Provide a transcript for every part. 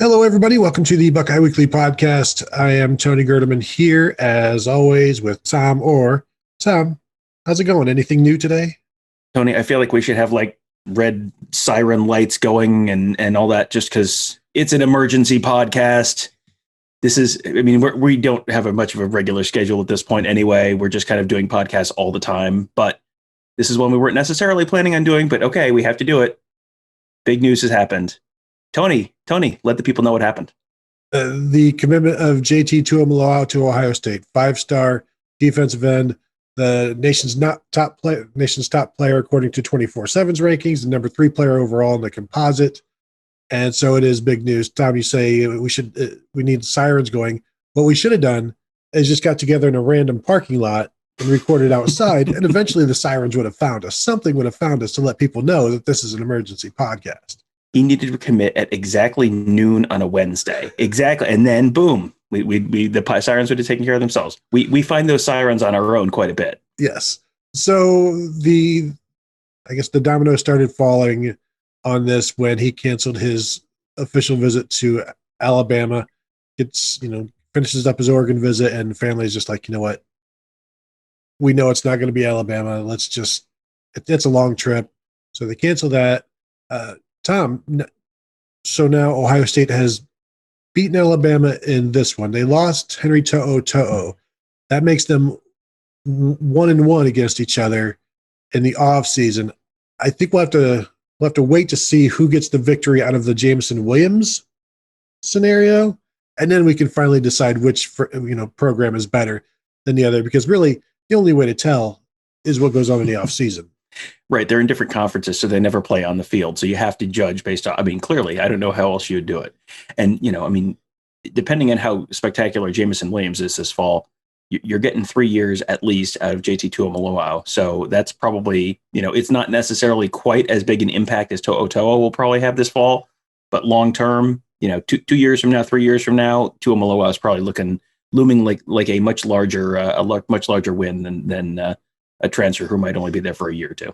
Hello, everybody. Welcome to the Buckeye Weekly Podcast. I am Tony Gerdeman here, as always, with Tom. Tom, how's it going? Anything new today? Tony, I feel like we should have like red siren lights going and all that just because it's an emergency podcast. We don't have much of a regular schedule at this point anyway. We're just kind of doing podcasts all the time. But this is one we weren't necessarily planning on doing. But okay, we have to do it. Big news has happened. Tony, let the people know what happened. The commitment of JT Tuimoloau to Ohio State, 5-star defensive end, the nation's top player according to 24/7's rankings, the number 3 player overall in the composite. And so it is big news. Tom, you say we need sirens going. What we should have done is just got together in a random parking lot and recorded outside, and eventually the sirens would have found us. Something would have found us to let people know that this is an emergency podcast. He needed to commit at exactly noon on a Wednesday. Exactly. And then boom, the sirens would have taken care of themselves. We find those sirens on our own quite a bit. Yes. So I guess the domino started falling on this when he canceled his official visit to Alabama. Finishes up his Oregon visit, and family's just like, you know what? We know it's not going to be Alabama. It's a long trip. So they cancel that. Tom, so now Ohio State has beaten Alabama in this one. They lost Henry To'o. That makes them 1-1 against each other in the off season. I think we'll have to wait to see who gets the victory out of the Jameson Williams scenario, and then we can finally decide which program is better than the other. Because really, the only way to tell is what goes on in the off season. Right. They're in different conferences, so they never play on the field. So you have to judge based on, clearly, I don't know how else you would do it. And, depending on how spectacular Jameson Williams is this fall, you're getting 3 years at least out of JT Tuimoloau. So that's probably, it's not necessarily quite as big an impact as To'o will probably have this fall. But long term, 2 years from now, 3 years from now, Tuimoloau is probably looming like a much larger win than a transfer who might only be there for a year or two.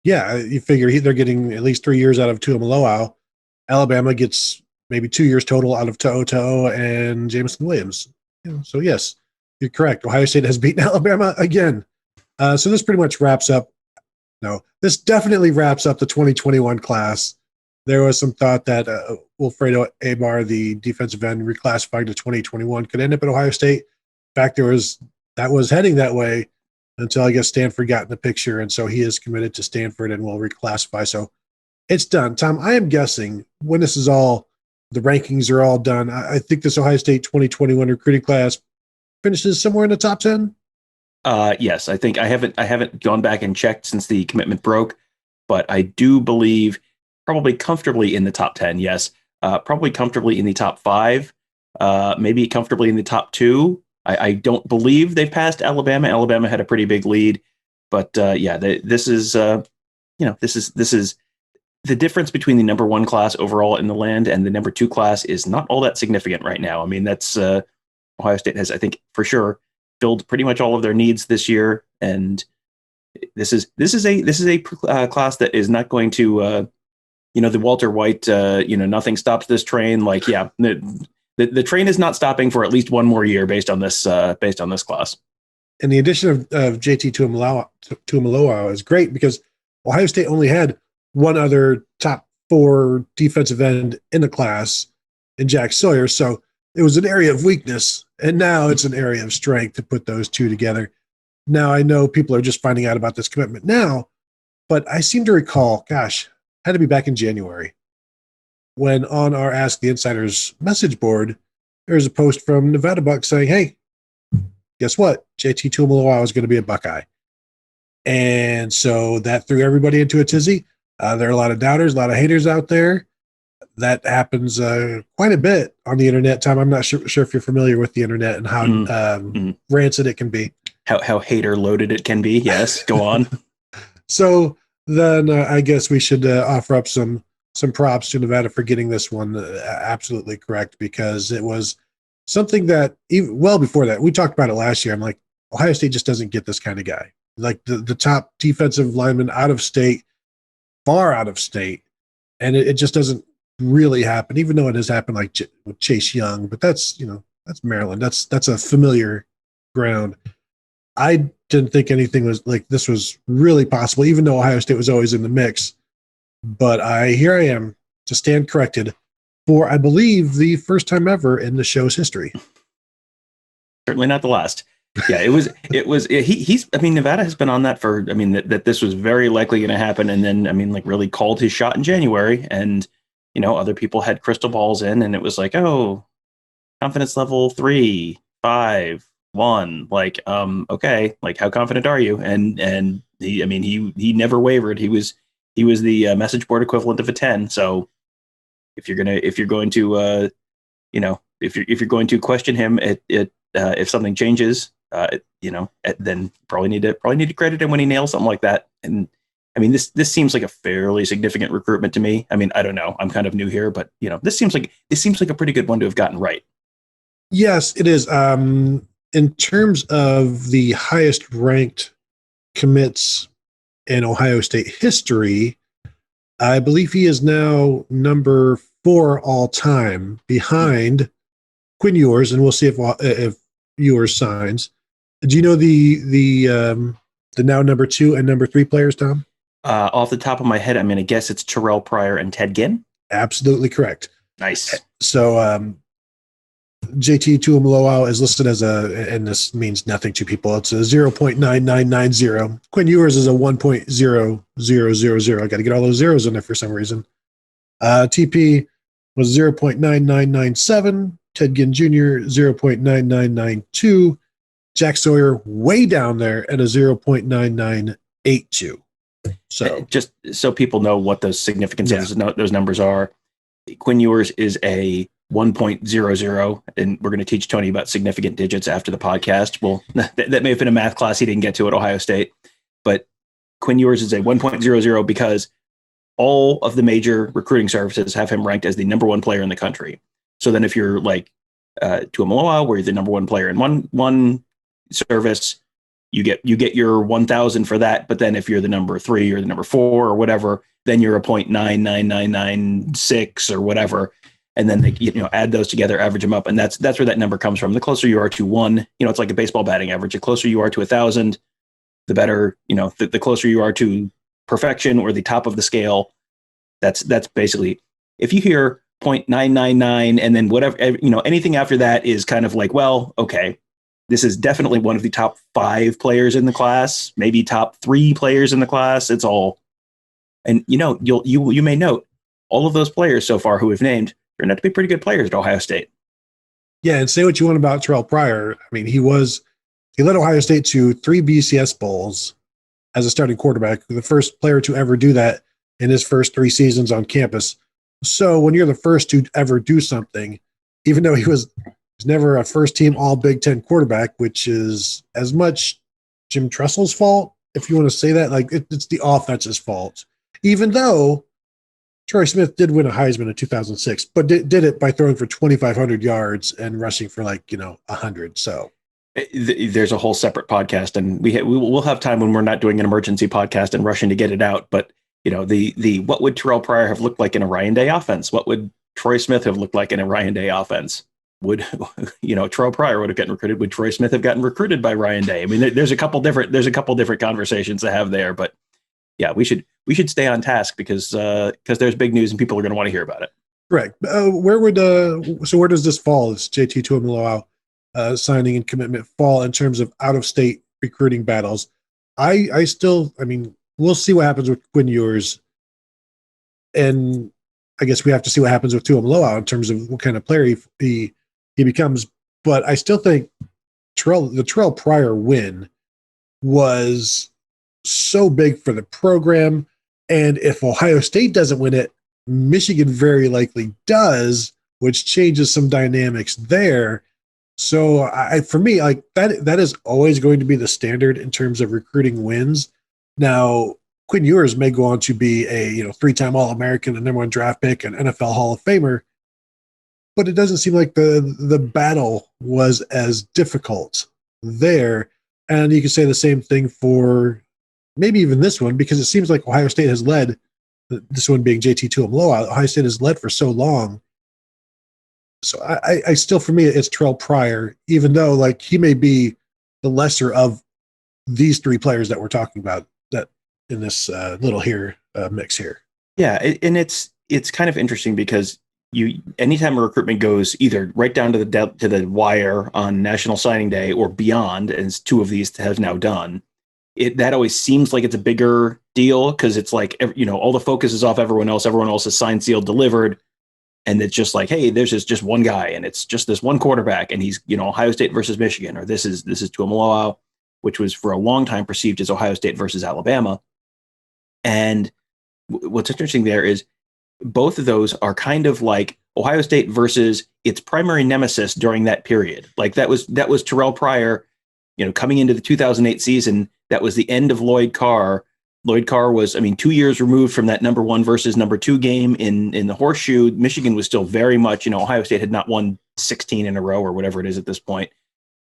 Yeah, you figure they're getting at least 3 years out of Tuimoloau. Alabama gets maybe 2 years total out of To'o and Jameson Williams. So yes, you're correct. Ohio State has beaten Alabama again. So this pretty much wraps up. No, this definitely wraps up the 2021 class. There was some thought that Wilfredo Amar, the defensive end reclassifying to 2021, could end up at Ohio State. In fact, that was heading that way until I guess Stanford got in the picture, and so he is committed to Stanford and will reclassify. So it's done. Tom, I am guessing when this is all, the rankings are all done, I think this Ohio State 2021 recruiting class finishes somewhere in the top 10. Yes, I think I haven't gone back and checked since the commitment broke, but I do believe probably comfortably in the top 10. Yes, probably comfortably in the top 5, maybe comfortably in the top 2. I don't believe they've passed Alabama. Alabama had a pretty big lead, but this is the difference between the number 1 class overall in the land and the number 2 class is not all that significant right now. That's Ohio State has, I think, for sure filled pretty much all of their needs this year, and this is a class that is not going to the Walter White nothing stops this train. The train is not stopping for at least one more year based on this class. And the addition of JT Tuimoloau is great because Ohio State only had one other top 4 defensive end in the class in Jack Sawyer. So it was an area of weakness, and now it's an area of strength to put those two together. Now, I know people are just finding out about this commitment now, but I seem to recall, had to be back in January, when on our Ask the Insiders message board, there's a post from Nevada Buck saying, hey, guess what? JT Tuimoloau is going to be a Buckeye. And so that threw everybody into a tizzy. There are a lot of doubters, a lot of haters out there. That happens quite a bit on the internet. Tom, I'm not sure if you're familiar with the internet and how rancid it can be. How hater loaded it can be. Yes, go on. So then I guess we should offer up some props to Nevada for getting this one absolutely correct, because it was something that even well before that, we talked about it last year. I'm like, Ohio State just doesn't get this kind of guy. Like the top defensive lineman out of state, far out of state, and it just doesn't really happened, even though it has happened like with Chase Young, but that's, that's Maryland. That's a familiar ground. I didn't think anything was like this was really possible, even though Ohio State was always in the mix. But here I am to stand corrected for, I believe, the first time ever in the show's history. Certainly not the last. Yeah, I mean, Nevada has been on that for, I mean, that this was very likely going to happen. And then, I mean, like really called his shot in January, and, other people had crystal balls in, and it was like, oh, confidence level 3, 5, 1, like, okay, like how confident are you? And he never wavered. He was the message board equivalent of a 10. So if you're going to if you're going to question him, if something changes, then probably need to credit him when he nails something like that. And I mean, this seems like a fairly significant recruitment to me. I mean, I don't know, I'm kind of new here, but this seems like a pretty good one to have gotten right. Yes, it is. In terms of the highest ranked commits in Ohio State history, I believe he is now number 4 all time, behind Quinn Ewers, and we'll see if Ewers signs. Do you know the now number 2 and number 3 players, Tom? Off the top of my head, I'm going to guess it's Terrell Pryor and Ted Ginn. Absolutely correct. Nice. So JT Tuimoloau is listed as and this means nothing to people, it's a 0.9990. Quinn Ewers is a 1.0000. I got to get all those zeros in there for some reason. TP was 0.9997. Ted Ginn Jr., 0.9992. Jack Sawyer way down there at a 0.9982. So just so people know what the significance of those numbers are, Quinn Ewers is a 1.00, and we're going to teach Tony about significant digits after the podcast. Well, that may have been a math class he didn't get to at Ohio State, but Quinn Ewers is a 1.00 because all of the major recruiting services have him ranked as the number 1 player in the country. So then if you're like Tuimoloau, where you're the number 1 player in one service, you get your 1,000 for that. But then if you're the number 3 or the number 4 or whatever, then you're a 0.99996 or whatever. And then they add those together, average them up, and that's where that number comes from. The closer you are to 1, it's like a baseball batting average. The closer you are to 1,000, the better. The closer you are to perfection or the top of the scale. That's basically, if you hear 0.999 and then whatever, anything after that is kind of like, well, okay, this is definitely one of the top 5 players in the class, maybe top 3 players in the class. It's all, and you may note all of those players so far who we've named turned out to be pretty good players at Ohio State. Yeah, and say what you want about Terrell Pryor. I mean, he led Ohio State to 3 BCS bowls as a starting quarterback, the first player to ever do that in his first 3 seasons on campus. So when you're the first to ever do something, even though he was never a first-team All-Big Ten quarterback, which is as much Jim Tressel's fault, if you want to say that, like it's the offense's fault. Even though Troy Smith did win a Heisman in 2006, but did it by throwing for 2,500 yards and rushing for 100. So there's a whole separate podcast, and we'll have time when we're not doing an emergency podcast and rushing to get it out. But the what would Terrell Pryor have looked like in a Ryan Day offense? What would Troy Smith have looked like in a Ryan Day offense? Would Terrell Pryor would have gotten recruited? Would Troy Smith have gotten recruited by Ryan Day? I mean, there's a couple different conversations to have there, but yeah, we should stay on task because there's big news and people are going to want to hear about it. Correct. Where does this fall? Is JT Tuimoloau signing and commitment fall in terms of out of state recruiting battles? I mean, we'll see what happens with Quinn Ewers, and I guess we have to see what happens with Tuimoloau in terms of what kind of player he becomes. But I still think the Terrell Pryor win was so big for the program. And if Ohio State doesn't win it, Michigan very likely does, which changes some dynamics there. So for me, like that is always going to be the standard in terms of recruiting wins. Now, Quinn Ewers may go on to be a 3-time All-American, a number 1 draft pick, an NFL Hall of Famer, but it doesn't seem like the battle was as difficult there. And you can say the same thing for maybe even this one, because it seems like Ohio State has led this one being JT Tuimoloau, Ohio State has led for so long. So I still, for me, it's Terrell Pryor, even though like he may be the lesser of these three players that we're talking about that in this little here mix here. Yeah, and it's kind of interesting because anytime a recruitment goes either right down to the wire on National Signing Day or beyond, as two of these have now done, that always seems like it's a bigger deal because it's like all the focus is off everyone else. Everyone else is signed, sealed, delivered, and it's just like, hey, there's just one guy, and it's just this one quarterback, and he's Ohio State versus Michigan, or this is Tuimoloau, which was for a long time perceived as Ohio State versus Alabama. And what's interesting there is both of those are kind of like Ohio State versus its primary nemesis during that period. Like that was Terrell Pryor, coming into the 2008 season. That was the end of Lloyd Carr. Lloyd Carr was, 2 years removed from that number 1 versus number 2 game in the horseshoe. Michigan was still very much, Ohio State had not won 16 in a row or whatever it is at this point.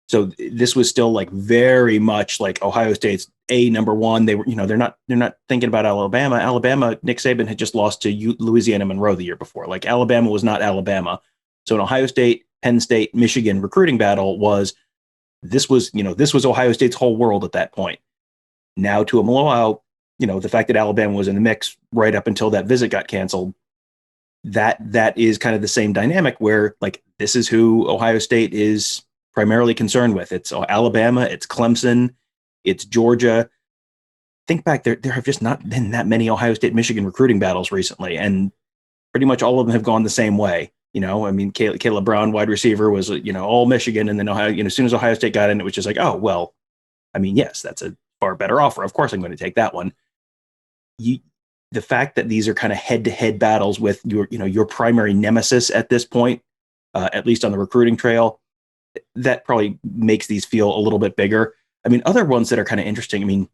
So this was still like very much like Ohio State's number 1. They were, they're not thinking about Alabama. Alabama, Nick Saban had just lost to Louisiana Monroe the year before. Like Alabama was not Alabama. So an Ohio State, Penn State, Michigan recruiting battle was Ohio State's whole world at that point. Now to Tuimoloau, the fact that Alabama was in the mix right up until that visit got canceled, that is kind of the same dynamic where like this is who Ohio State is primarily concerned with. It's Alabama, it's Clemson, it's Georgia. Think back, there have just not been that many Ohio State Michigan recruiting battles recently, and pretty much all of them have gone the same way. Caleb Brown, wide receiver, was all Michigan, and then Ohio. As soon as Ohio State got in, it was just like, oh well. Yes, that's a far better offer. Of course, I'm going to take that one. The fact that these are kind of head-to-head battles with your primary nemesis at this point, at least on the recruiting trail, that probably makes these feel a little bit bigger. Other ones that are kind of interesting.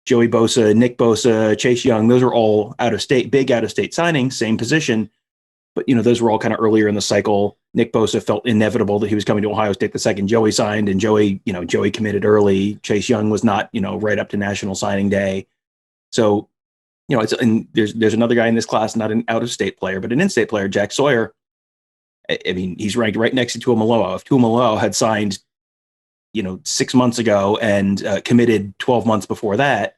Joey Bosa, Nick Bosa, Chase Young, those are all big out-of-state signings, same position. But, those were all kind of earlier in the cycle. Nick Bosa felt inevitable that he was coming to Ohio State the second Joey signed, and Joey committed early. Chase Young was not, right up to National Signing Day. So, there's another guy in this class, not an out-of-state player, but an in-state player, Jack Sawyer. He's ranked right next to Tuimoloau. If Tuimoloau had signed, 6 months ago and committed 12 months before that,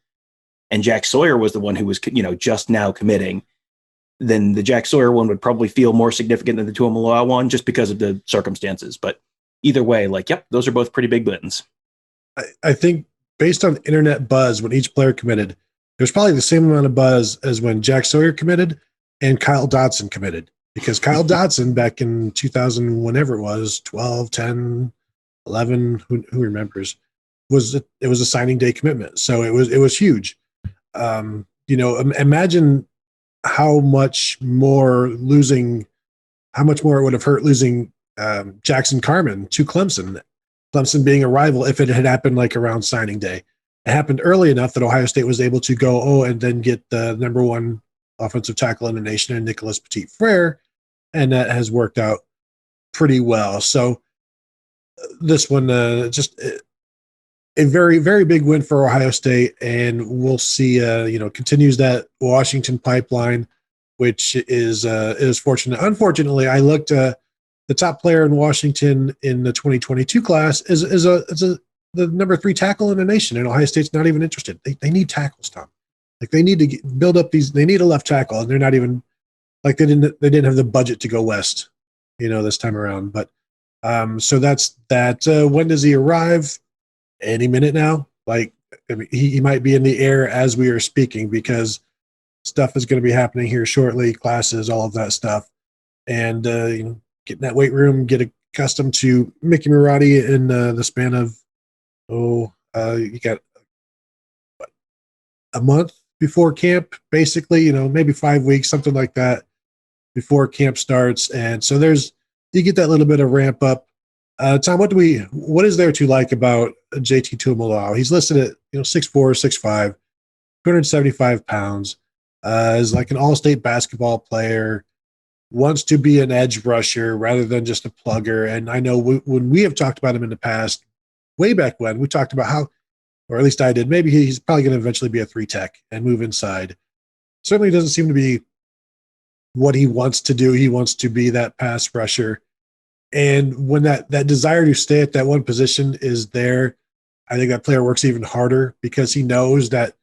and Jack Sawyer was the one who was, just now committing, then the Jack Sawyer one would probably feel more significant than the Tuimoloau one just because of the circumstances. But either way, those are both pretty big wins. I think based on internet buzz, when each player committed, there's probably the same amount of buzz as when Jack Sawyer committed and Kyle Dotson committed. Because Kyle Dotson back in 2000, whenever it was, 12, 10, 11, who remembers, it was a signing day commitment. So it was huge. Imagine how much more it would have hurt losing Jackson Carman to Clemson. Clemson being a rival if it had happened like around signing day. It happened early enough that Ohio State was able to go, and then get the number 1 offensive tackle in the nation and Nicholas Petit-Frere, and that has worked out pretty well. So this one, just a very, very big win for Ohio State, and we'll see, continues that Washington pipeline, which is fortunate. Unfortunately, I looked the top player in Washington in the 2022 class is the number 3 tackle in the nation, and Ohio State's not even interested. They need tackles, Tom. Like they need to build up these. They need a left tackle, and they're not even like they didn't have the budget to go west, this time around. But so that's that. When does he arrive? Any minute now. He might be in the air as we are speaking because stuff is going to be happening here shortly. Classes, all of that stuff, and get in that weight room, get accustomed to Mickey Marotti in the span of you got a month before camp, basically, maybe 5 weeks, something like that before camp starts. And so you get that little bit of ramp up. Tom, what is there to like about JT Tuimoloau? He's listed at 6'4", 6'5", 275 pounds, is like an all-state basketball player, wants to be an edge rusher rather than just a plugger. And I know when we have talked about him in the past, way back when, we talked about how, or at least I did, maybe he's probably going to eventually be a 3 tech and move inside. certainly doesn't seem to be what he wants to do. He wants to be that pass rusher. And when that desire to stay at that one position is there, I think that player works even harder because he knows that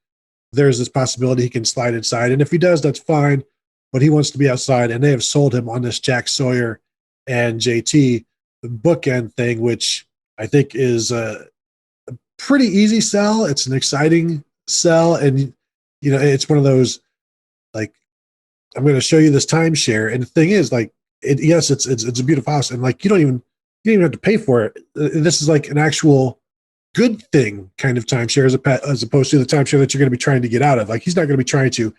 there's this possibility he can slide inside. And if he does, that's fine. But he wants to be outside. And they have sold him on this Jack Sawyer and JT bookend thing, which I think is a pretty easy sell. It's an exciting sell. And, it's one of those, like, I'm going to show you this timeshare. And the thing is, like, yes, it's a beautiful house. And, like, you don't even have to pay for it. This is like an actual good thing kind of timeshare as opposed to the timeshare that you're going to be trying to get out of. Like, he's not going to be trying to,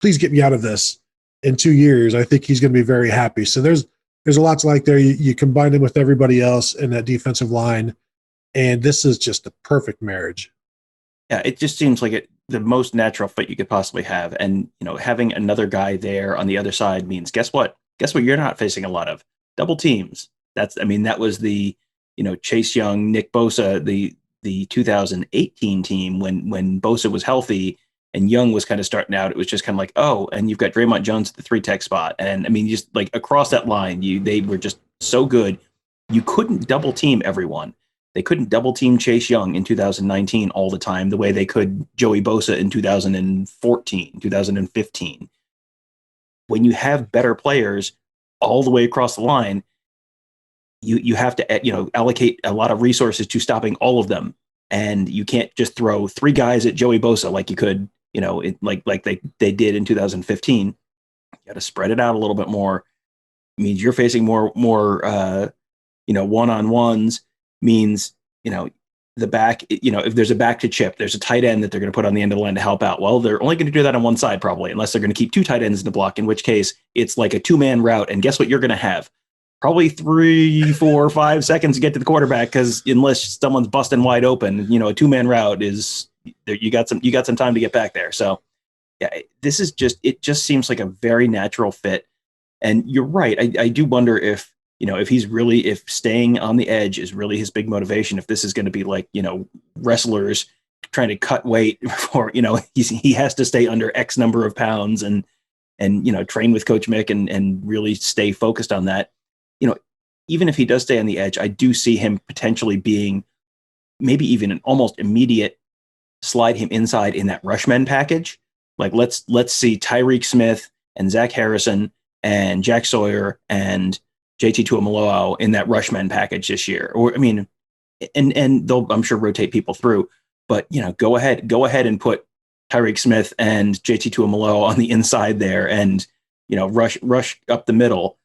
please get me out of this in 2 years. I think he's going to be very happy. So there's a lot to like there. You combine him with everybody else in that defensive line, and this is just the perfect marriage. Yeah, it just seems like the most natural fit you could possibly have. And, having another guy there on the other side means, guess what? Guess what you're not facing a lot of? Double teams. That was the, Chase Young, Nick Bosa, the 2018 team when Bosa was healthy and Young was kind of starting out. It was just kind of like, oh, and you've got Draymond Jones at the 3-tech spot. And just like across that line, they were just so good. You couldn't double team everyone. They couldn't double team Chase Young in 2019 all the time the way they could Joey Bosa in 2014, 2015. When you have better players all the way across the line, you have to allocate a lot of resources to stopping all of them, and you can't just throw 3 guys at Joey Bosa like you could, like they did in 2015. You got to spread it out a little bit more. It means you're facing more one-on-ones. Means the back. If there's a back to chip, there's a tight end that they're going to put on the end of the line to help out. Well, they're only going to do that on one side probably, unless they're going to keep 2 tight ends in the block, in which case it's like a 2-man route. And guess what you're going to have? Probably 3, 4, 5 seconds to get to the quarterback, because unless someone's busting wide open, a 2-man route is you got some time to get back there. So yeah, it just seems like a very natural fit. And you're right. I do wonder if if staying on the edge is really his big motivation, if this is going to be like, wrestlers trying to cut weight for, he has to stay under X number of pounds and train with Coach Mick and really stay focused on that. Even if he does stay on the edge, I do see him potentially being maybe even an almost immediate slide him inside in that rushman package. Like let's see Tyreek Smith and Zach Harrison and Jack Sawyer and JT Tuimoloau in that rushman package this year. Or and they'll, I'm sure, rotate people through, but go ahead and put Tyreek Smith and JT Tuimoloau on the inside there and rush up the middle.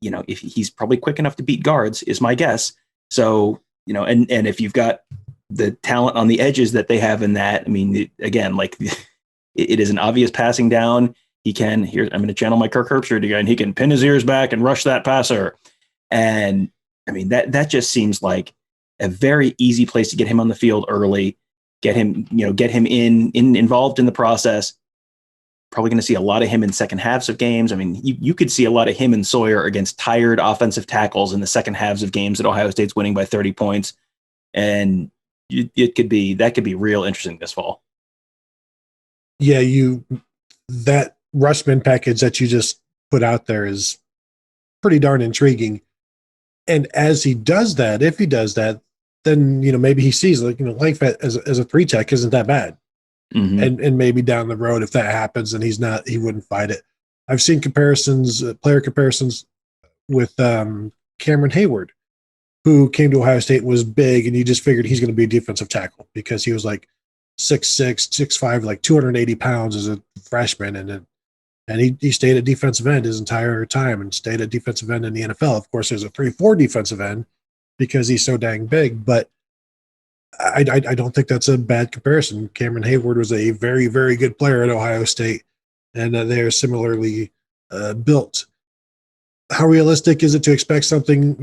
If he's probably quick enough to beat guards is my guess. So, and if you've got the talent on the edges that they have in that, again, like it is an obvious passing down. He can, I'm going to channel my Kirk Herbstreit again. He can pin his ears back and rush that passer. And that just seems like a very easy place to get him on the field early, get him involved in the process. Probably going to see a lot of him in second halves of games. You could see a lot of him and Sawyer against tired offensive tackles in the second halves of games that Ohio State's winning by 30 points. And that could be real interesting this fall. Yeah, that rushman package that you just put out there is pretty darn intriguing. And as he does that, if he does that, then maybe he sees length as a 3-tech isn't that bad. Mm-hmm. And maybe down the road, if that happens, then he wouldn't fight it. I've seen player comparisons with Cameron Hayward, who came to Ohio State, was big, and you just figured he's going to be a defensive tackle because he was like 6'6", 6'5", like 280 pounds as a freshman, and he stayed at defensive end his entire time and stayed at defensive end in the NFL. Of course, there's a 3-4 defensive end because he's so dang big, but I don't think that's a bad comparison. Cameron Hayward was a very, very good player at Ohio State, and they're similarly built. How realistic is it to expect something?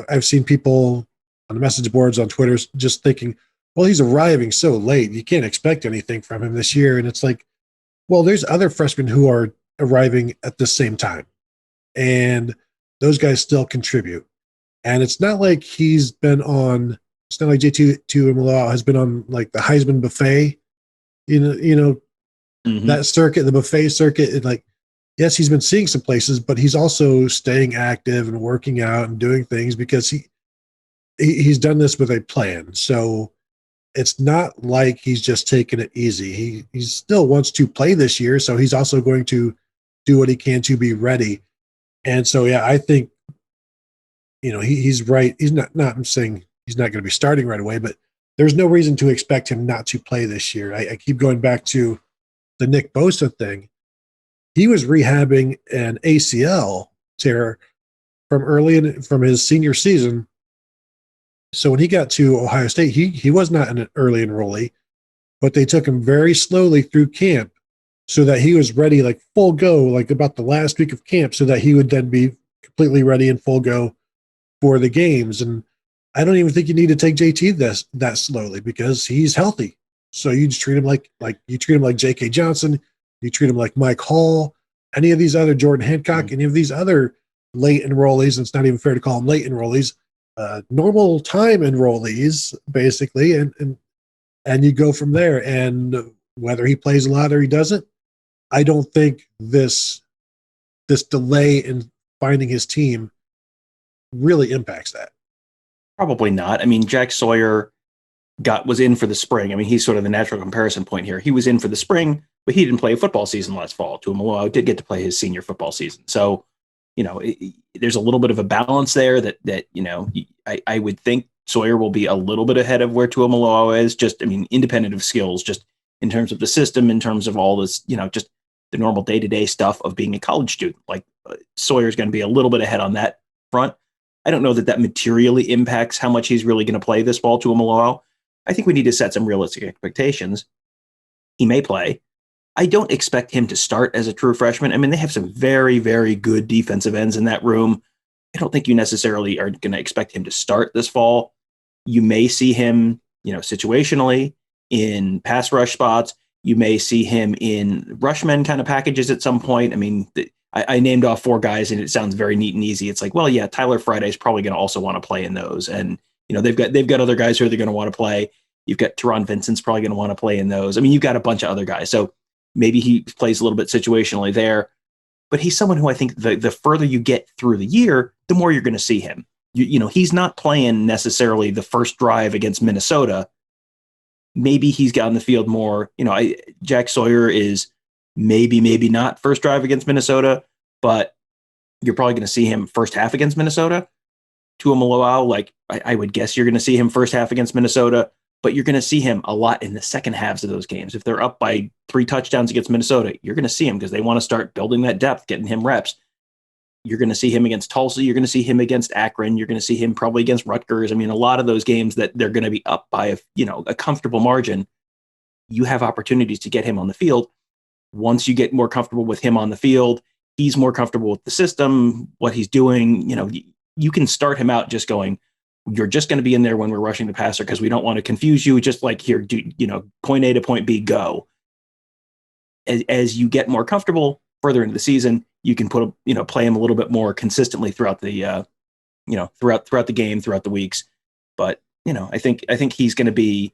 I've seen people on the message boards on Twitter just thinking, well, he's arriving so late. You can't expect anything from him this year. And it's like, well, there's other freshmen who are arriving at the same time, and those guys still contribute. And it's not like it's not like JT Tuimoloau has been on like the Heisman buffet, that circuit, the buffet circuit, like, yes, he's been seeing some places, but he's also staying active and working out and doing things because he's done this with a plan. So it's not like he's just taking it easy. He still wants to play this year, so he's also going to do what he can to be ready. And so, yeah, I think, he's right. He's not I'm saying he's not going to be starting right away, but there's no reason to expect him not to play this year. I keep going back to the Nick Bosa thing. He was rehabbing an ACL tear from his senior season. So when he got to Ohio State, he was not an early enrollee, but they took him very slowly through camp so that he was ready, like full go, like about the last week of camp, so that he would then be completely ready and full go for the games. And I don't even think you need to take JT that slowly because he's healthy. So you just treat him like you treat him like J.K. Johnson, you treat him like Mike Hall, any of these other Jordan Hancock, any of these other late enrollees. And it's not even fair to call them late enrollees. Normal time enrollees, basically, and you go from there. And whether he plays a lot or he doesn't, I don't think this delay in finding his team really impacts that. Probably not. I mean, Jack Sawyer was in for the spring. I mean, he's sort of the natural comparison point here. He was in for the spring, but he didn't play a football season last fall. Tuimoloau did get to play his senior football season. So, there's a little bit of a balance there that I would think Sawyer will be a little bit ahead of where Tuimoloau is, independent of skills, just in terms of the system, in terms of all this, just the normal day-to-day stuff of being a college student. Like Sawyer's going to be a little bit ahead on that front. I don't know that materially impacts how much he's really going to play this fall, Tuimoloau. I think we need to set some realistic expectations. He may play. I don't expect him to start as a true freshman. I mean, they have some very, very good defensive ends in that room. I don't think you necessarily are going to expect him to start this fall. You may see him, situationally in pass rush spots. You may see him in rushman kind of packages at some point. I mean, I named off 4 guys and it sounds very neat and easy. It's like, well, yeah, Tyler Friday is probably going to also want to play in those. And, they've got other guys who are going to want to play. You've got Teron Vincent's probably going to want to play in those. I mean, you've got a bunch of other guys. So maybe he plays a little bit situationally there, but he's someone who I think the further you get through the year, the more you're going to see him. He's not playing necessarily the first drive against Minnesota. Maybe he's got on the field more. Jack Sawyer is maybe not first drive against Minnesota, but you're probably going to see him first half against Minnesota. Tuimoloau, like I would guess you're going to see him first half against Minnesota, but you're going to see him a lot in the second halves of those games. If they're up by 3 touchdowns against Minnesota, you're going to see him because they want to start building that depth, getting him reps. You're going to see him against Tulsa. You're going to see him against Akron. You're going to see him probably against Rutgers. I mean, a lot of those games that they're going to be up by a comfortable margin, you have opportunities to get him on the field. Once you get more comfortable with him on the field, he's more comfortable with the system, what he's doing. You can start him out just going, you're just going to be in there when we're rushing the passer because we don't want to confuse you. Just like here, point A to point B, go. As you get more comfortable further into the season, you can play him a little bit more consistently throughout the, throughout the game, throughout the weeks. But, I think he's going to be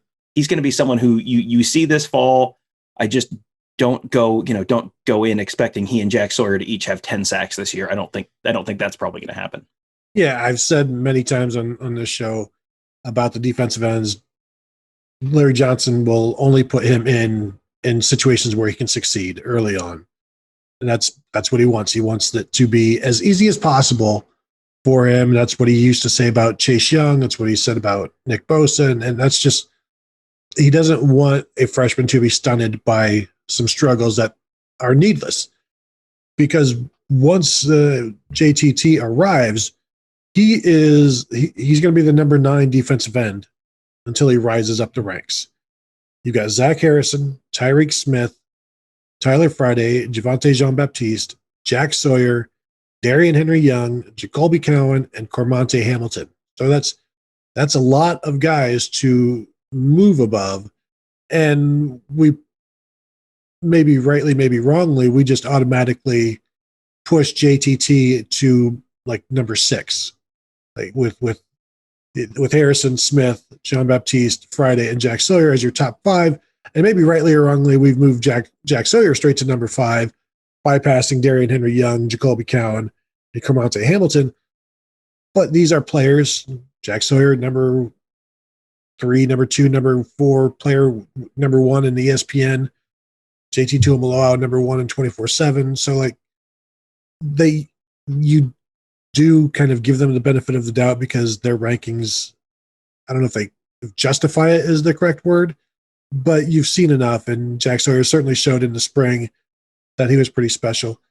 someone who you see this fall. I just don't go in expecting he and Jack Sawyer to each have 10 sacks this year. I don't think that's probably going to happen. Yeah, I've said many times on this show about the defensive ends. Larry Johnson will only put him in situations where he can succeed early on. And that's what he wants. He wants it to be as easy as possible for him. That's what he used to say about Chase Young. That's what he said about Nick Bosa. And that's just, he doesn't want a freshman to be stunted by some struggles that are needless. Because once JTT arrives, he's going to be the number 9 defensive end until he rises up the ranks. You've got Zach Harrison, Tyreek Smith, Tyler Friday, Javonte Jean-Baptiste, Jack Sawyer, Darian Henry Young, Jacoby Cowan, and Cormonte Hamilton. So that's a lot of guys to move above. And we maybe rightly, maybe wrongly, we just automatically push JTT to like number 6. Like with Harrison, Smith, Jean-Baptiste, Friday, and Jack Sawyer as your top 5, And maybe rightly or wrongly, we've moved Jack Sawyer straight to number 5, bypassing Darian Henry Young, Jacoby Cowan, and Kermonte Hamilton. But these are players. Jack Sawyer, number 3, number 2, number 4 player, number 1 in the ESPN. JT Tuimoloau, number 1 in 24/7. So like you do kind of give them the benefit of the doubt because their rankings, I don't know if justify it is the correct word, but you've seen enough. And Jack Sawyer certainly showed in the spring that he was pretty special.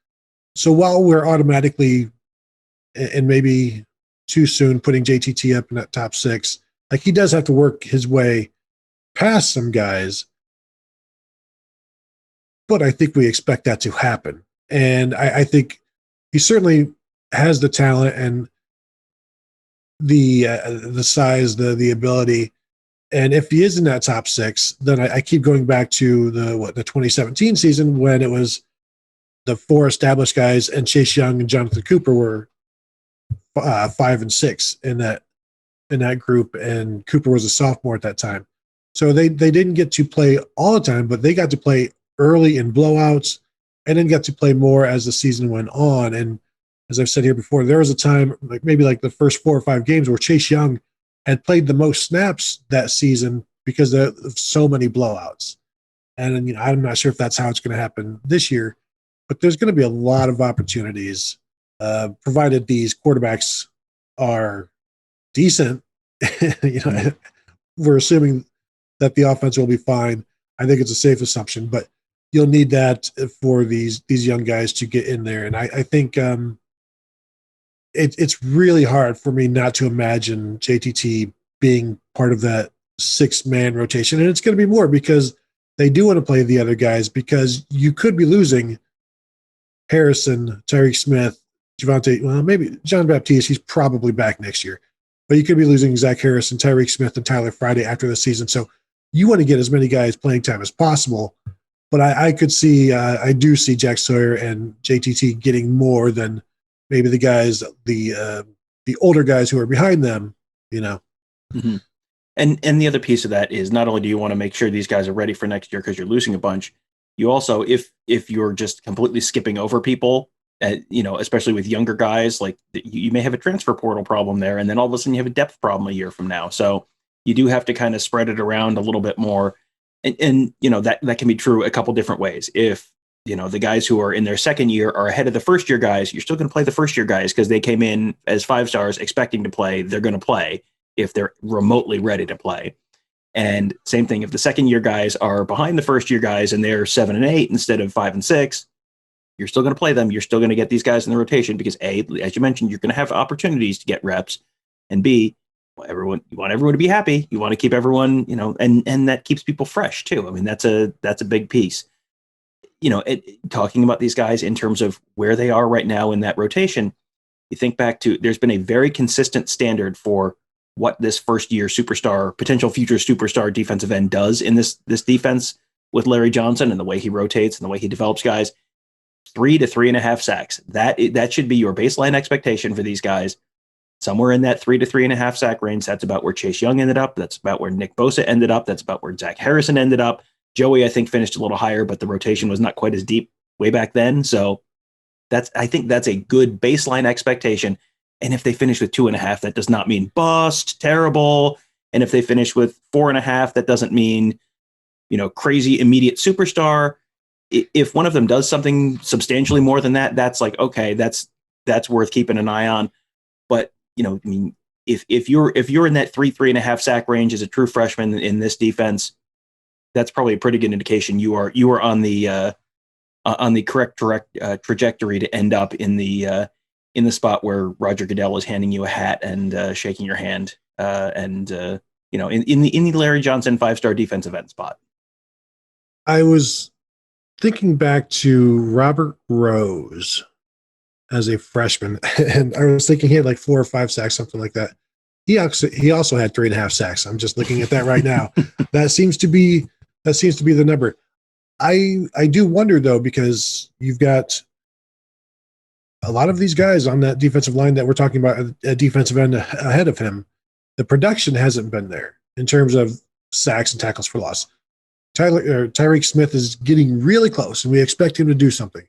So while we're automatically, and maybe too soon, putting JTT up in that top 6, like he does have to work his way past some guys, but I think we expect that to happen. And I think he certainly has the talent and the size, the ability. And if he is in that top 6, then I keep going back to the 2017 season when it was the 4 established guys and Chase Young and Jonathan Cooper were 5 and 6 in that group, and Cooper was a sophomore at that time. So they didn't get to play all the time, but they got to play early in blowouts and then got to play more as the season went on. And as I've said here before, there was a time, like maybe like the first 4 or 5 games, where Chase Young had played the most snaps that season because of so many blowouts. And I'm not sure if that's how it's going to happen this year, but there's going to be a lot of opportunities, provided these quarterbacks are decent. We're assuming that the offense will be fine. I think it's a safe assumption, but you'll need that for these young guys to get in there. And I think it's really hard for me not to imagine JTT being part of that 6-man rotation. And it's going to be more because they do want to play the other guys, because you could be losing Harrison, Tyreek Smith, Javonte, well, maybe John Baptiste, he's probably back next year. But you could be losing Zach Harrison, Tyreek Smith, and Tyler Friday after the season. So you want to get as many guys playing time as possible. But I could see, I do see Jack Sawyer and JTT getting more than maybe the guys, the older guys who are behind them, Mm-hmm. And the other piece of that is, not only do you want to make sure these guys are ready for next year because you're losing a bunch, you also, if you're just completely skipping over people, especially with younger guys, like you may have a transfer portal problem there, and then all of a sudden you have a depth problem a year from now. So you do have to kind of spread it around a little bit more. And that can be true a couple different ways. If, the guys who are in their second year are ahead of the first year guys, you're still going to play the first year guys because they came in as 5 stars expecting to play. They're going to play if they're remotely ready to play. And same thing, if the second year guys are behind the first year guys and they're 7 and 8 instead of 5 and 6, you're still going to play them. You're still going to get these guys in the rotation because A, as you mentioned, you're going to have opportunities to get reps, and B, you want everyone to be happy. You want to keep everyone, and that keeps people fresh too. I mean, that's a big piece. Talking about these guys in terms of where they are right now in that rotation, you think back to, there's been a very consistent standard for what this first year superstar, potential future superstar defensive end does in this defense with Larry Johnson and the way he rotates and the way he develops guys. 3 to 3.5 sacks. That should be your baseline expectation for these guys. Somewhere in that 3 to 3.5 sack range. That's about where Chase Young ended up. That's about where Nick Bosa ended up. That's about where Zach Harrison ended up. Joey, I think, finished a little higher, but the rotation was not quite as deep way back then. So I think that's a good baseline expectation. And if they finish with 2.5, that does not mean bust, terrible. And if they finish with 4.5, that doesn't mean, crazy immediate superstar. If one of them does something substantially more than that, that's like, okay, that's worth keeping an eye on. But, if you're in that 3.5 sack range as a true freshman in this defense, that's probably a pretty good indication you are on the correct trajectory to end up in the spot where Roger Goodell is handing you a hat and shaking your hand, in the Larry Johnson 5-star defensive end spot. I was thinking back to Robert Rose as a freshman, and I was thinking he had like 4 or 5 sacks, something like that. He also had 3.5 sacks. I'm just looking at that right now. That seems to be the number. I do wonder though, because you've got a lot of these guys on that defensive line that we're talking about a defensive end ahead of him. The production hasn't been there in terms of sacks and tackles for loss. Tyreek Smith is getting really close, and we expect him to do something.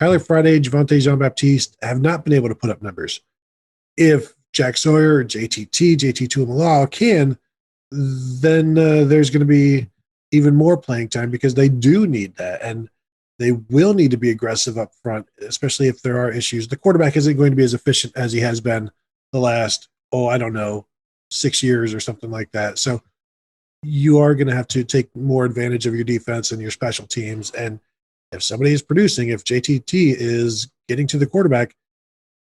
Tyler Friday, Javonte Jean-Baptiste have not been able to put up numbers. If Jack Sawyer, JT Tuimoloau can, then there's going to be even more playing time because they do need that, and they will need to be aggressive up front, especially if there are issues. The quarterback isn't going to be as efficient as he has been the last, 6 years or something like that. So you are going to have to take more advantage of your defense and your special teams. And if somebody is producing, if JTT is getting to the quarterback,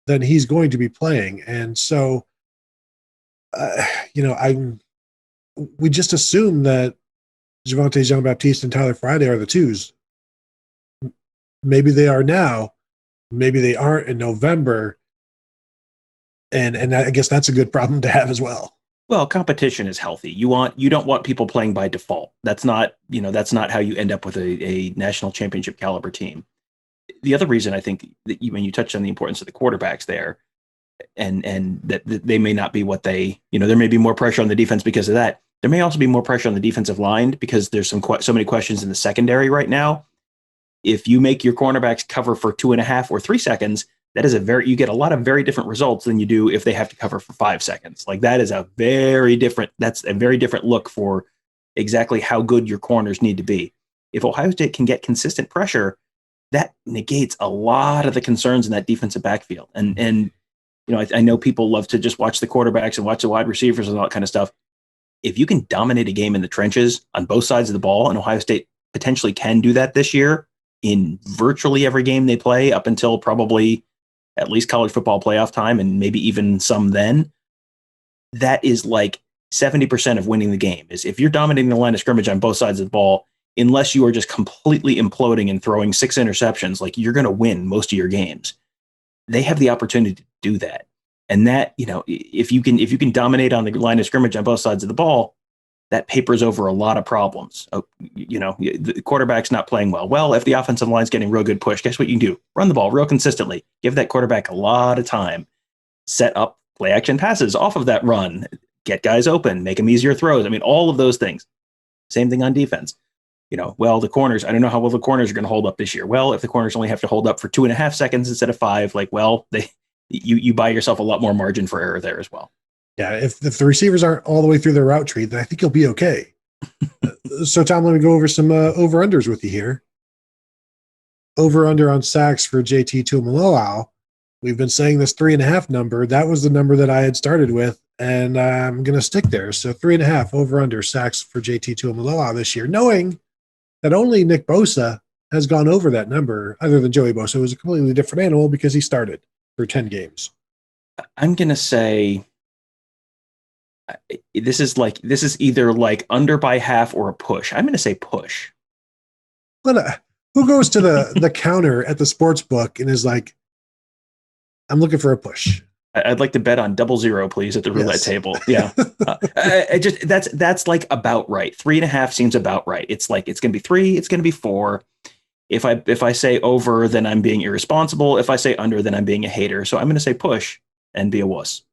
then he's going to be playing. And so, we just assume that Javonte Jean-Baptiste and Tyler Friday are the twos. Maybe they are now. Maybe they aren't in November. And I guess that's a good problem to have as well. Well, competition is healthy. You don't want people playing by default. That's not how you end up with a national championship caliber team. The other reason I think that when you touched on the importance of the quarterbacks there, and that they may not be what there may be more pressure on the defense because of that. There may also be more pressure on the defensive line because there's so many questions in the secondary right now. If you make your cornerbacks cover for 2.5 or 3 seconds, you get a lot of very different results than you do if they have to cover for 5 seconds. Like that's a very different look for exactly how good your corners need to be. If Ohio State can get consistent pressure, that negates a lot of the concerns in that defensive backfield. And I know people love to just watch the quarterbacks and watch the wide receivers and all that kind of stuff. If you can dominate a game in the trenches on both sides of the ball, and Ohio State potentially can do that this year in virtually every game they play up until probably at least college football playoff time, and maybe even some then, that is like 70% of winning the game. Is if you're dominating the line of scrimmage on both sides of the ball, unless you are just completely imploding and throwing 6 interceptions, like you're going to win most of your games. They have the opportunity to do that. And that, if you can dominate on the line of scrimmage on both sides of the ball, that papers over a lot of problems. The quarterback's not playing well. Well, if the offensive line's getting real good push, guess what you can do? Run the ball real consistently. Give that quarterback a lot of time. Set up play action passes off of that run. Get guys open. Make them easier throws. I mean, all of those things. Same thing on defense. The corners, I don't know how well the corners are going to hold up this year. Well, if the corners only have to hold up for 2.5 seconds instead of 5, you buy yourself a lot more margin for error there as well. Yeah, if the receivers aren't all the way through their route tree, then I think you'll be okay. So, Tom, let me go over some over-unders with you here. Over-under on sacks for JT Tuimoloau. We've been saying this 3.5 number. That was the number that I had started with, and I'm going to stick there. So 3.5 over-under sacks for JT Tuimoloau this year, knowing that only Nick Bosa has gone over that number, other than Joey Bosa, who was a completely different animal because he started for 10 games. I'm going to say this is either like under by half or a push. I'm going to say push. Who goes to the counter at the sports book and is like, I'm looking for a push? I'd like to bet on 0-0, please, at the roulette table. Yeah. That's like about right. 3.5 seems about right. It's like, it's going to be 3, it's going to be 4. If I say over, then I'm being irresponsible. If I say under, then I'm being a hater. So I'm going to say push and be a wuss.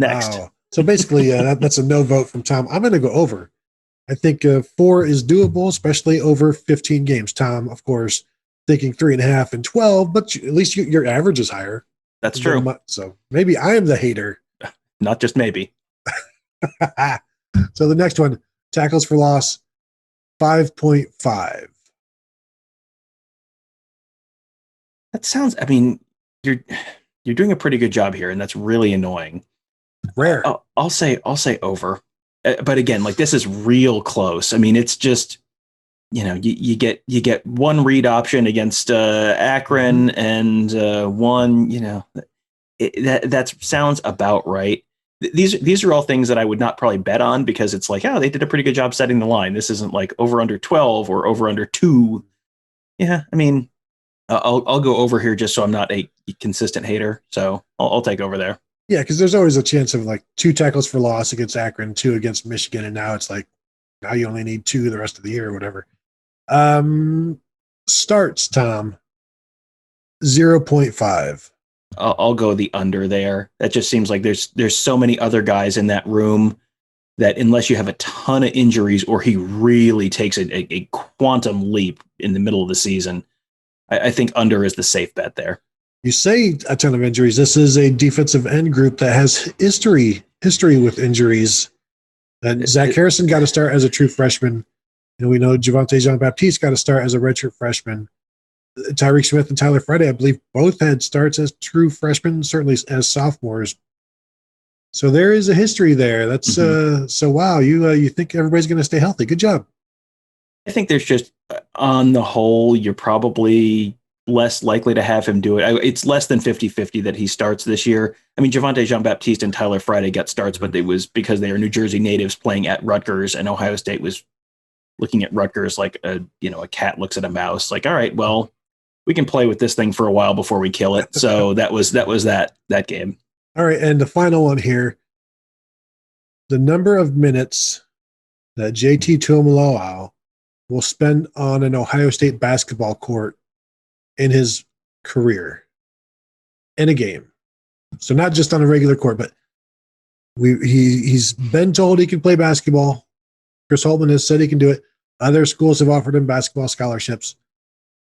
Next. Wow. So basically, that's a no vote from Tom. I'm going to go over. I think 4 is doable, especially over 15 games. Tom, of course, thinking 3.5 and 12, but at least your average is higher. That's true. So maybe I am the hater. Not just maybe. So the next one, tackles for loss, 5.5. That sounds, you're doing a pretty good job here, and that's really annoying. Rare. I'll say over. But again, like this is real close. It's just, you get one read option against Akron and one, that sounds about right. These are all things that I would not probably bet on because it's like, they did a pretty good job setting the line. This isn't like over under 12 or over under 2. Yeah, I'll go over here just so I'm not a consistent hater. So I'll take over there. Yeah, because there's always a chance of like 2 tackles for loss against Akron, 2 against Michigan, and now it's like now you only need 2 the rest of the year or whatever. Starts, Tom, 0.5. I'll go the under there. That just seems like there's so many other guys in that room that unless you have a ton of injuries or he really takes a quantum leap in the middle of the season, I think under is the safe bet there. You say a ton of injuries. This is a defensive end group that has history with injuries. And Zach Harrison got to start as a true freshman. We know Javonte Jean-Baptiste got to start as a redshirt freshman. Tyreek Smith and Tyler Friday, I believe, both had starts as true freshmen, certainly as sophomores. So there is a history there. That's so wow. You think everybody's going to stay healthy? Good job. I think there's just on the whole, you're probably less likely to have him do it. It's less than 50-50 that he starts this year. I mean, Javonte Jean-Baptiste and Tyler Friday got starts, but it was because they are New Jersey natives playing at Rutgers, and Ohio State was looking at Rutgers like a cat looks at a mouse. Like, all right, well, we can play with this thing for a while before we kill it. So that was that game. All right, and the final one here. The number of minutes that JT Tuimoloau will spend on an Ohio State basketball court in his career in a game. So not just on a regular court, but he's been told he can play basketball. Chris Holtmann has said he can do it. Other schools have offered him basketball scholarships.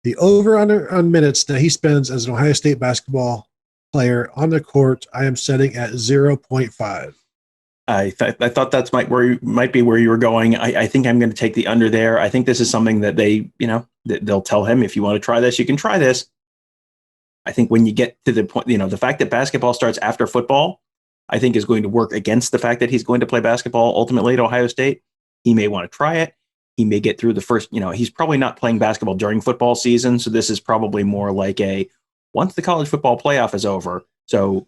The over-under on minutes that he spends as an Ohio State basketball player on the court, I am setting at 0.5. I thought that's might be where you were going. I think I'm going to take the under there. I think this is something that they'll tell him, if you want to try this, you can try this. I think when you get to the point, the fact that basketball starts after football, I think is going to work against the fact that he's going to play basketball ultimately at Ohio State. He may want to try it. He may get through the first, he's probably not playing basketball during football season. So this is probably more like once the college football playoff is over. So,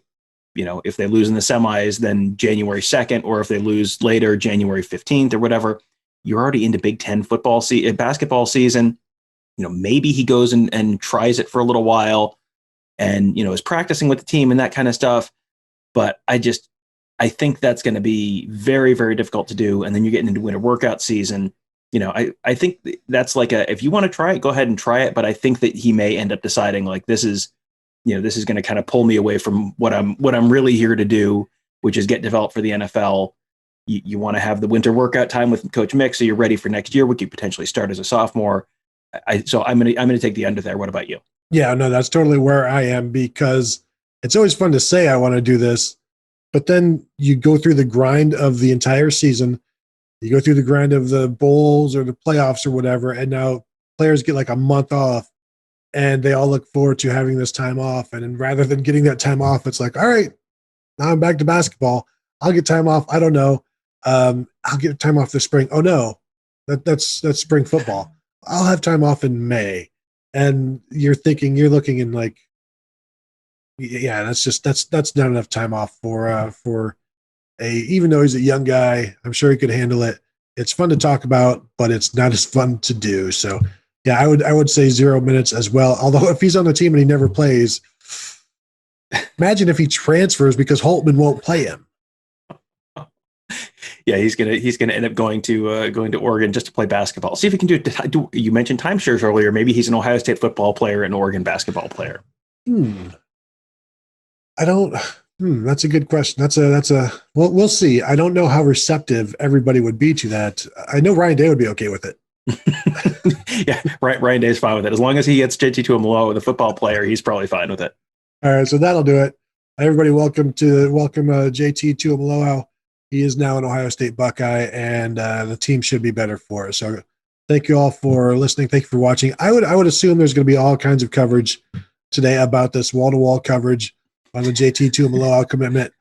if they lose in the semis, then January 2nd, or if they lose later, January 15th or whatever, you're already into Big Ten basketball season. Maybe he goes and tries it for a little while and, is practicing with the team and that kind of stuff. But I think that's going to be very, very difficult to do. And then you're getting into winter workout season. I think that's if you want to try it, go ahead and try it. But I think that he may end up deciding this is going to kind of pull me away from what I'm really here to do, which is get developed for the NFL. You want to have the winter workout time with Coach Mick, so you're ready for next year. Would you potentially start as a sophomore? So I'm gonna take the under there. What about you? Yeah, no, that's totally where I am, because it's always fun to say I want to do this, but then you go through the grind of the entire season. You go through the grind of the bowls or the playoffs or whatever, and now players get a month off, and they all look forward to having this time off. And rather than getting that time off, it's all right, now I'm back to basketball. I'll get time off. I don't know. I'll get time off this spring. Oh no, that's spring football. I'll have time off in May. And you're looking in that's not enough time off for even though he's a young guy, I'm sure he could handle it. It's fun to talk about, but it's not as fun to do. So yeah, I would say 0 minutes as well. Although if he's on the team and he never plays, imagine if he transfers because Holtmann won't play him. Yeah, he's gonna end up going to Oregon just to play basketball. See if he can do. You mentioned timeshares earlier. Maybe he's an Ohio State football player and an Oregon basketball player. I don't. That's a good question. That's a. Well, we'll see. I don't know how receptive everybody would be to that. I know Ryan Day would be okay with it. Yeah, Ryan Day's fine with it as long as he gets JT Tuimoloau, the football player. He's probably fine with it. All right, so that'll do it. Everybody, welcome JT Tuimoloau. He is now an Ohio State Buckeye, and the team should be better for it. So thank you all for listening. Thank you for watching. I would assume there's going to be all kinds of coverage today about this wall-to-wall coverage on the JT Tuimoloau commitment.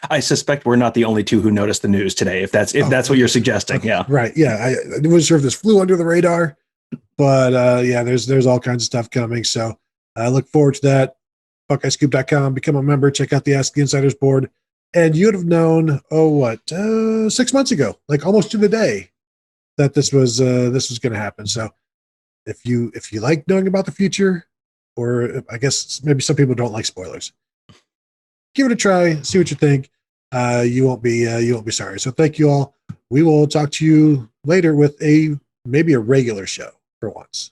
I suspect we're not the only two who noticed the news today, if that's what you're suggesting. Yeah. Right. Yeah. I wasn't sure if this flew under the radar, but there's all kinds of stuff coming. So I look forward to that. BuckeyeScoop.com, become a member, check out the Ask the Insiders board. And you'd have known, 6 months ago, almost to the day, that this was going to happen. So if you like knowing about the future, or I guess maybe some people don't like spoilers, give it a try, see what you think. You won't be sorry. So thank you all. We will talk to you later with maybe a regular show for once.